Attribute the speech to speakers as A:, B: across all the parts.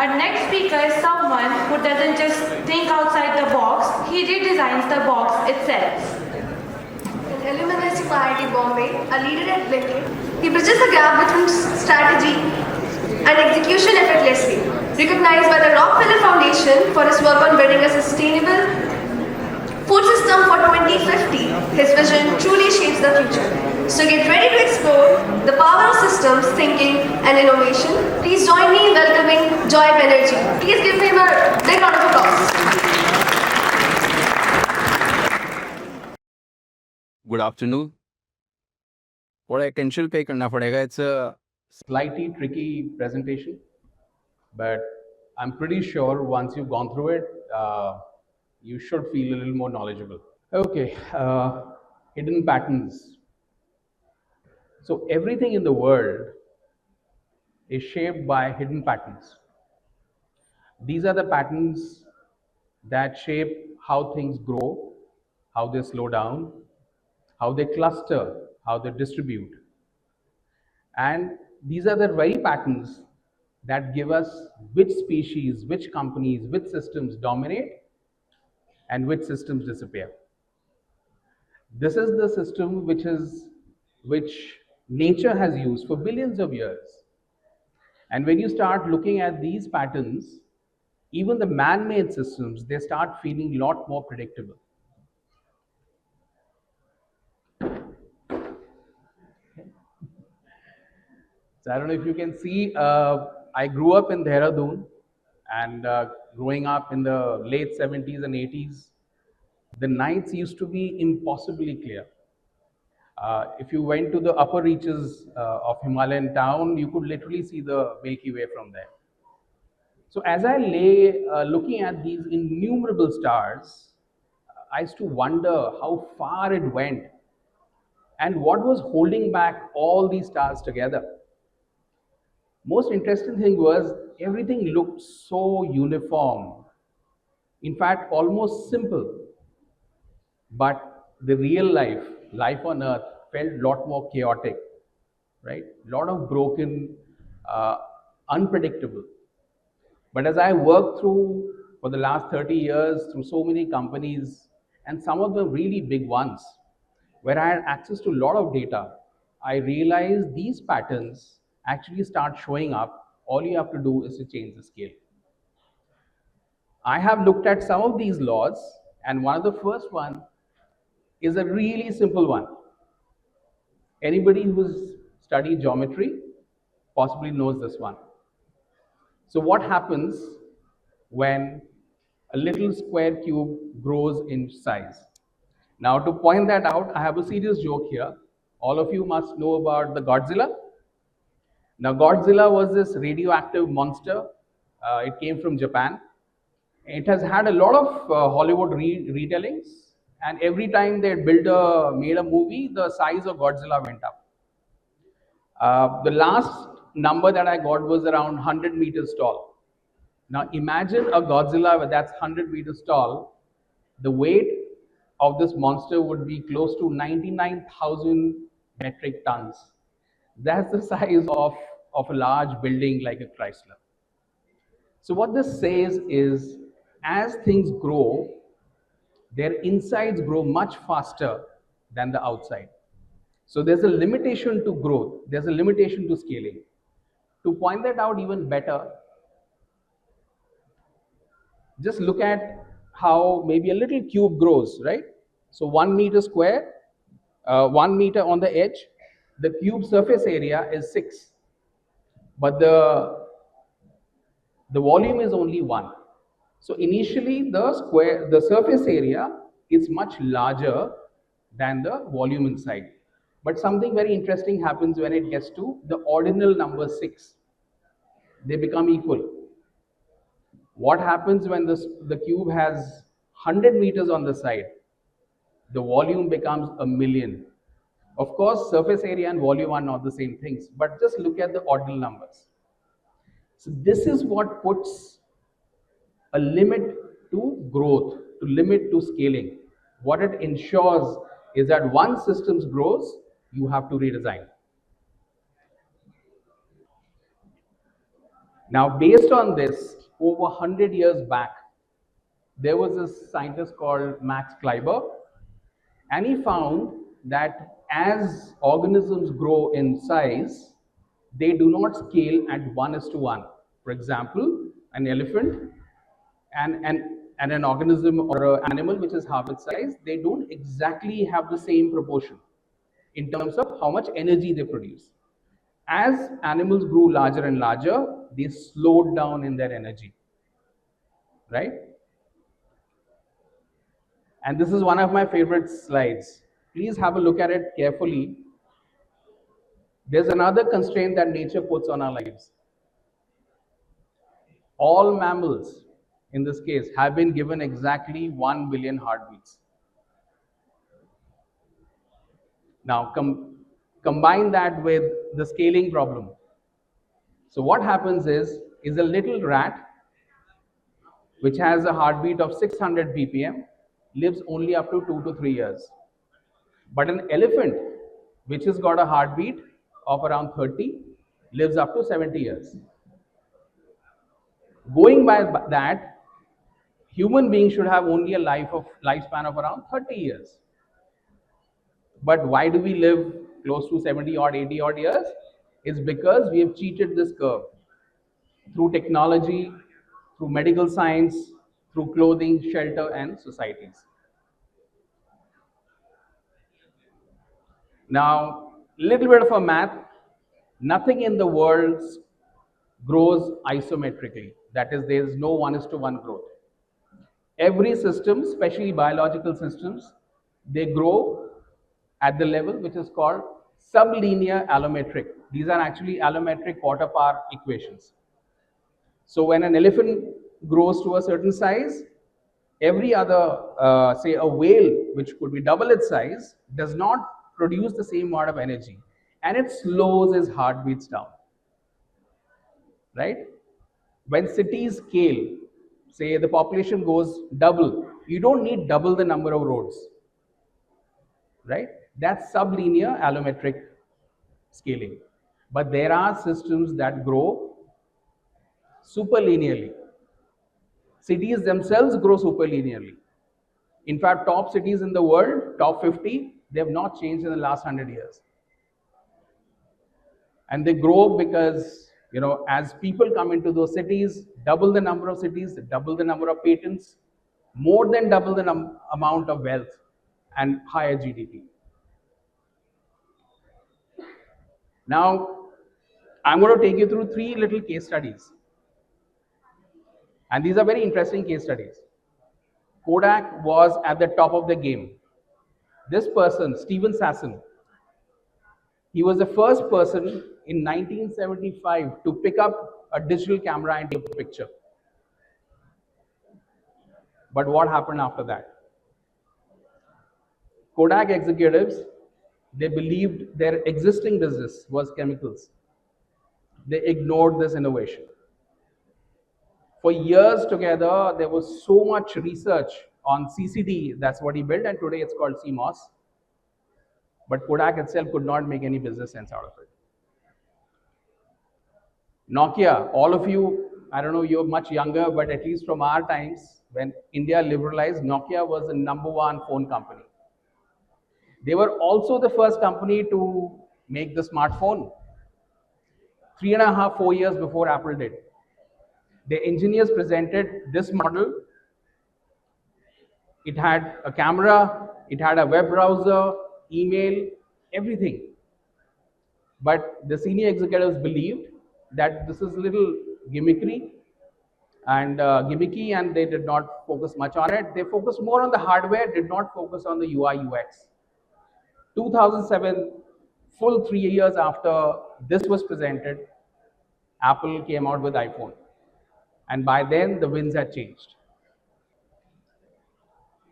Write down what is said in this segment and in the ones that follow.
A: Our next speaker is someone who doesn't just think outside the box, he redesigns the box itself.
B: An alumnus of IIT Bombay, a leader at Blinkit, he bridges the gap between strategy and execution effortlessly. Recognized by the Rockefeller Foundation for his work on building a sustainable food system for 2050, his vision truly shapes the future. So get ready to explore the power of systems, thinking and innovation. Please join me in welcoming Banerjee. Please give him a big round of applause.
C: Good afternoon. थोड़ा attention pay करना पड़ेगा. It's a
D: slightly tricky presentation, but I'm pretty sure once you've gone through it, you should feel a little more knowledgeable. Okay, hidden patterns. So everything in the world is shaped by hidden patterns. These are the patterns that shape how things grow, how they slow down, how they cluster, how they distribute. And these are the very patterns that give us which species, which companies, which systems dominate and which systems disappear. This is the system which nature has used for billions of years. And when you start looking at these patterns, even the man-made systems, they start feeling a lot more predictable. So I don't know if you can see, I grew up in Dehradun, and growing up in the late 70s and 80s, the nights used to be impossibly clear. If you went to the upper reaches of Himalayan town, you could literally see the Milky Way from there. So as I lay looking at these innumerable stars, I used to wonder how far it went and what was holding back all these stars together. Most interesting thing was everything looked so uniform. In fact, almost simple. But the real life on Earth felt a lot more chaotic, right? A lot of broken, unpredictable. But as I worked through for the last 30 years through so many companies, and some of them really big ones, where I had access to a lot of data, I realized these patterns actually start showing up. All you have to do is to change the scale. I have looked at some of these laws, and one of the first one is a really simple one. Anybody who's studied geometry possibly knows this one. So what happens when a little square cube grows in size? Now, to point that out, I have a serious joke here. All of you must know about the Godzilla. Now, Godzilla was this radioactive monster. It came from Japan. It has had a lot of Hollywood retellings, and every time they made a movie, the size of Godzilla went up. The last number that I got was around 100 meters tall. Now imagine a Godzilla that's 100 meters tall. The weight of this monster would be close to 99,000 metric tons. That's the size of a large building like a Chrysler. So what this says is, as things grow, their insides grow much faster than the outside. So there's a limitation to growth, there's a limitation to scaling. To point that out even better, just look at how maybe a little cube grows, right? So 1 meter square, 1 meter on the edge, the cube surface area is 6, but the volume is only 1. So initially the surface area is much larger than the volume inside. But something very interesting happens when it gets to the ordinal number 6. They become equal. What happens when the cube has 100 meters on the side? The volume becomes 1,000,000. Of course, surface area and volume are not the same things, but just look at the ordinal numbers. So this is what puts a limit to growth, to limit to scaling. What it ensures is that once systems grows, you have to redesign. Now, based on this, over 100 years back, there was this scientist called Max Kleiber, and he found that as organisms grow in size, they do not scale at 1:1. For example, an elephant and an organism or an animal which is half its size, they don't exactly have the same proportion in terms of how much energy they produce. As animals grew larger and larger, they slowed down in their energy, right? And this is one of my favorite slides. Please have a look at it carefully. There's another constraint that nature puts on our lives. All mammals, in this case, have been given exactly 1 billion heartbeats. Now, combine that with the scaling problem. So what happens is a little rat which has a heartbeat of 600 ppm lives only up to 2 to 3 years. But an elephant which has got a heartbeat of around 30 lives up to 70 years. Going by that, human beings should have only a lifespan of around 30 years. But why do we live close to 70 odd, 80 odd years? It's because we have cheated this curve through technology, through medical science, through clothing, shelter, and societies. Now, little bit of a math. Nothing in the world grows isometrically. That is, there is no 1:1 growth. Every system, especially biological systems, they grow at the level which is called sublinear allometric. These are actually allometric quarter power equations. So when an elephant grows to a certain size, every other, say a whale, which could be double its size, does not produce the same amount of energy, and it slows its heartbeats down, right? When cities scale, say the population goes double, you don't need double the number of roads, right? That's sublinear allometric scaling. But there are systems that grow superlinearly. Cities themselves grow superlinearly. In fact, top cities in the world, top 50, they have not changed in the last 100 years. And they grow because, as people come into those cities, double the number of cities, double the number of patents, more than double the amount of wealth and higher GDP. Now, I'm going to take you through 3 little case studies. And these are very interesting case studies. Kodak was at the top of the game. This person, Steven Sasson, he was the first person in 1975 to pick up a digital camera and take a picture. But what happened after that? Kodak executives, they believed their existing business was chemicals. They ignored this innovation. For years together, there was so much research on CCD, that's what he built, and today it's called CMOS. But Kodak itself could not make any business sense out of it. Nokia, all of you, I don't know, you're much younger, but at least from our times, when India liberalized, Nokia was the #1 phone company. They were also the first company to make the smartphone 3.5, 4 years before Apple did. The engineers presented this model. It had a camera, it had a web browser, email, everything. But the senior executives believed that this is a little gimmicky, and they did not focus much on it. They focused more on the hardware, did not focus on the UI UX. 2007, full 3 years after this was presented, Apple came out with iPhone. And by then, the winds had changed.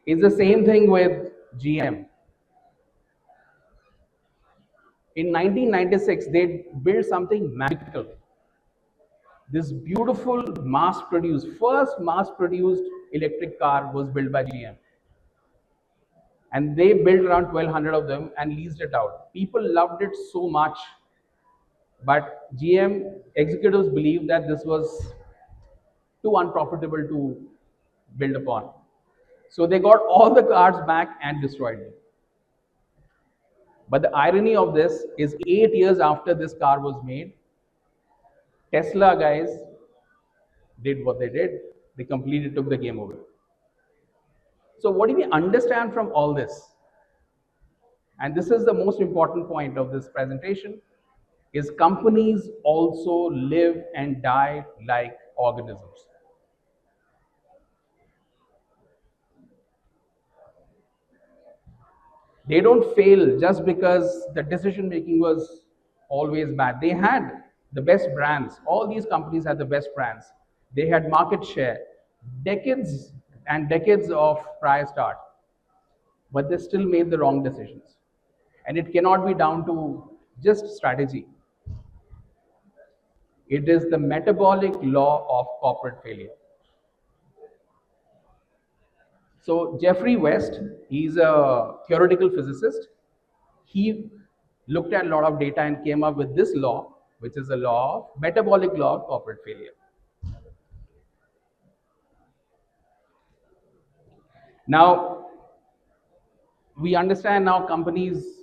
D: It's the same thing with GM. In 1996, they built something magical. This beautiful first mass-produced electric car was built by GM. And they built around 1,200 of them and leased it out. People loved it so much But GM executives believed that this was too unprofitable to build upon. So they got all the cars back and destroyed them. But the irony of this is 8 years after this car was made, Tesla guys did what they did. They completely took the game over. So what do we understand from all this? And this is the most important point of this presentation, is companies also live and die like organisms. They don't fail just because the decision making was always bad. They had the best brands. All these companies had the best brands. They had market share, decades and decades of prior start, but they still made the wrong decisions. And it cannot be down to just strategy. It is the metabolic law of corporate failure. So Jeffrey West, he's a theoretical physicist. He looked at a lot of data and came up with this law, which is a law of metabolic law of corporate failure. Now, we understand now companies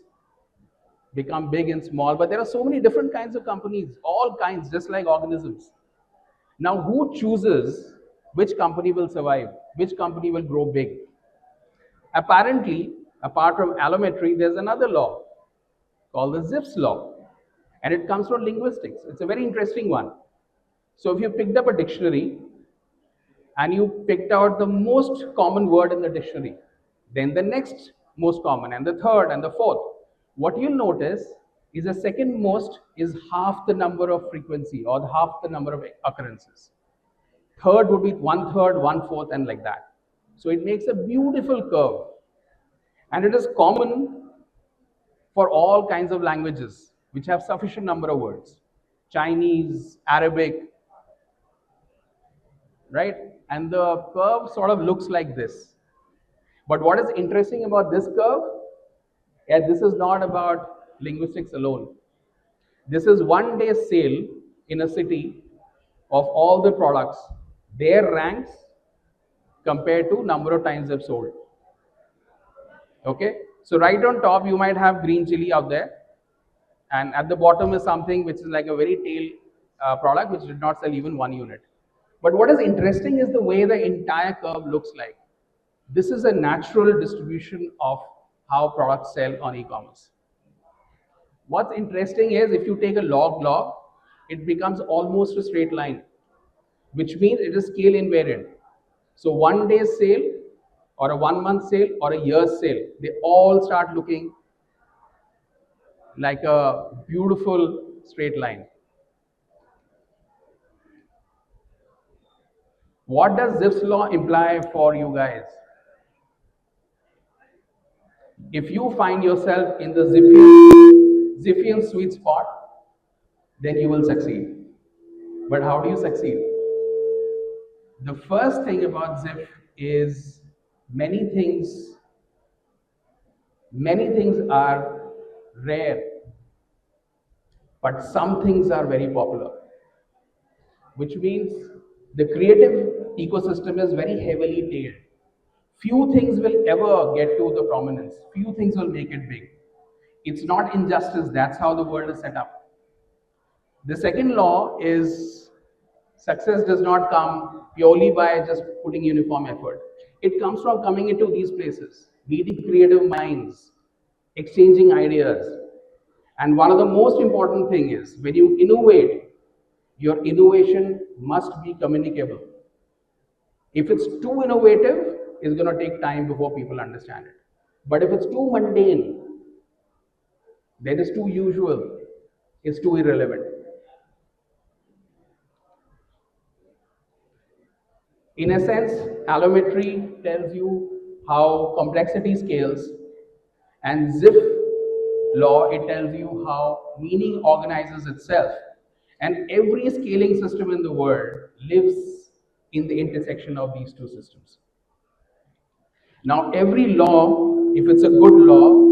D: become big and small, but there are so many different kinds of companies, all kinds, just like organisms. Now, who chooses which company will survive, which company will grow big? Apparently, apart from allometry, there's another law called the Zipf's law, and it comes from linguistics. It's a very interesting one. So if you picked up a dictionary and you picked out the most common word in the dictionary, then the next most common, and the third and the fourth, what you'll notice is the second most is half the number of frequency or half the number of occurrences. Third would be 1/3, 1/4, and like that. So it makes a beautiful curve, and it is common for all kinds of languages which have sufficient number of words. Chinese, Arabic, right? And the curve sort of looks like this. But what is interesting about this curve? Yeah, this is not about linguistics alone. This is one day sale in a city of all the products, their ranks compared to number of times they've sold. Okay, so right on top you might have green chili out there, and at the bottom is something which is like a very tail product which did not sell even 1 unit. But what is interesting is the way the entire curve looks like. This is a natural distribution of how products sell on e-commerce. What's interesting is if you take a log, it becomes almost a straight line, which means it is scale invariant. So 1 day sale or a 1 month sale or a year's sale, they all start looking like a beautiful straight line. What does Zipf's law imply for you guys? If you find yourself in the Zipfian sweet spot, then you will succeed. But how do you succeed? The first thing about Zipf is many things are rare, but some things are very popular, which means the creative ecosystem is very heavily tailed. Few things will ever get to the prominence. Few things will make it big. It's not injustice. That's how the world is set up. The second law is success does not come purely by just putting uniform effort. It comes from coming into these places, meeting creative minds, exchanging ideas. And one of the most important thing is when you innovate, your innovation must be communicable. If it's too innovative, it's going to take time before people understand it. But if it's too mundane, then it's too usual, it's too irrelevant. In a sense, allometry tells you how complexity scales, and Zipf law, it tells you how meaning organizes itself. And every scaling system in the world lives in the intersection of these two systems. Now, every law, if it's a good law,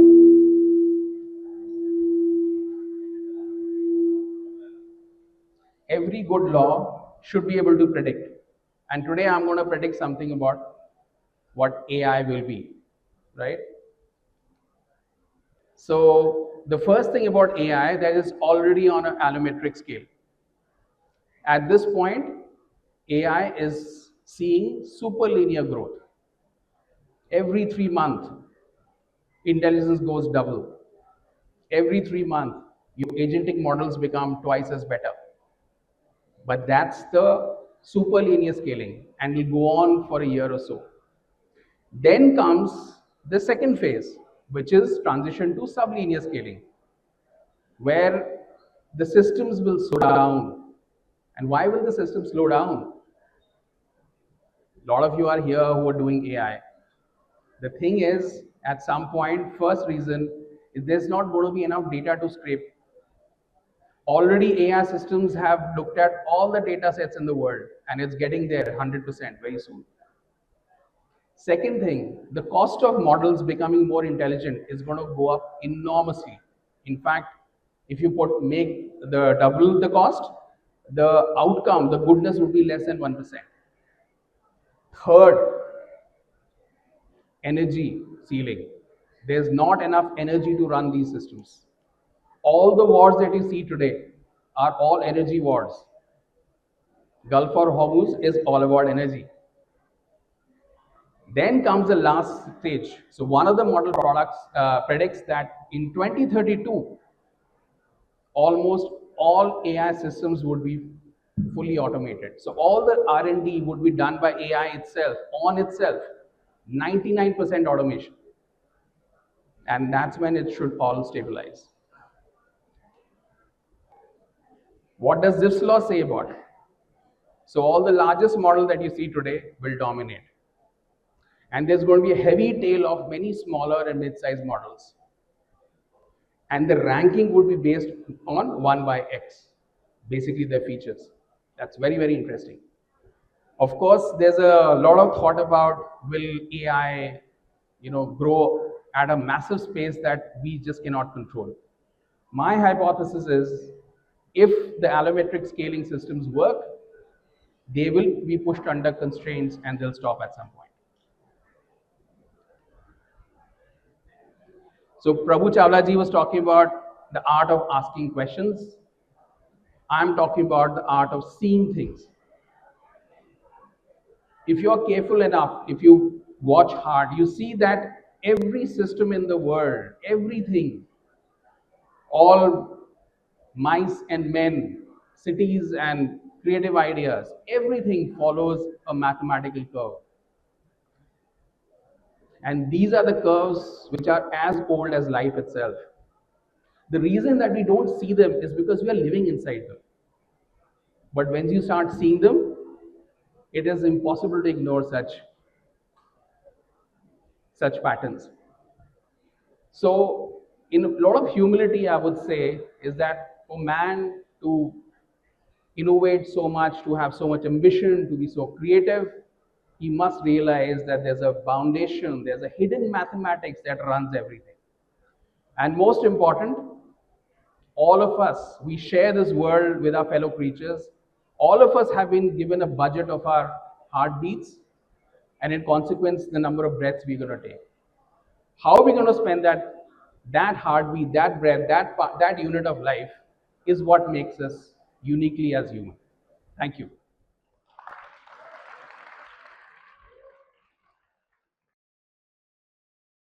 D: every good law should be able to predict. And today I'm going to predict something about what AI will be, right? So the first thing about AI that is already on an allometric scale. At this point, AI is seeing superlinear growth. Every 3 months, intelligence goes double. Every 3 months, your agentic models become twice as better. But that's the superlinear scaling and will go on for a year or so. Then comes the second phase, which is transition to sublinear scaling, where the systems will slow down. And why will the system slow down? A lot of you are here who are doing AI. The thing is, at some point, first reason is there's not going to be enough data to scrape. Already AI systems have looked at all the data sets in the world and it's getting there 100% very soon. Second thing, the cost of models becoming more intelligent is going to go up enormously. In fact, if you make the double the cost, the outcome, the goodness would be less than 1%. Third, energy ceiling. There's not enough energy to run these systems. All the wars that you see today are all energy wars. Gulf or Hormuz is all about energy. Then comes the last stage. So one of the model products predicts that in 2032, almost all AI systems would be fully automated. So all the R&D would be done by AI itself, on itself, 99% automation. And that's when it should all stabilize. What does this law say about it? So all the largest model that you see today will dominate. And there's going to be a heavy tail of many smaller and mid-sized models. And the ranking would be based on 1 by X, basically their features. That's very, very interesting. Of course, there's a lot of thought about will AI, grow at a massive space that we just cannot control. My hypothesis is if the allometric scaling systems work, they will be pushed under constraints and they'll stop at some point. So Prabhu Chawla ji was talking about the art of asking questions. I'm talking about the art of seeing things. If you are careful enough, if you watch hard, you see that every system in the world, everything, all mice and men, cities and creative ideas, everything follows a mathematical curve. And these are the curves which are as old as life itself. The reason that we don't see them is because we are living inside them. But when you start seeing them, it is impossible to ignore such patterns. So, in a lot of humility, I would say, is that for man to innovate so much, to have so much ambition, to be so creative, he must realize that there's a foundation, there's a hidden mathematics that runs everything. And most important, all of us, we share this world with our fellow creatures. All of us have been given a budget of our heartbeats, and in consequence, the number of breaths we're going to take. How are we going to spend that heartbeat, that breath, that unit of life is what makes us uniquely as human. Thank you.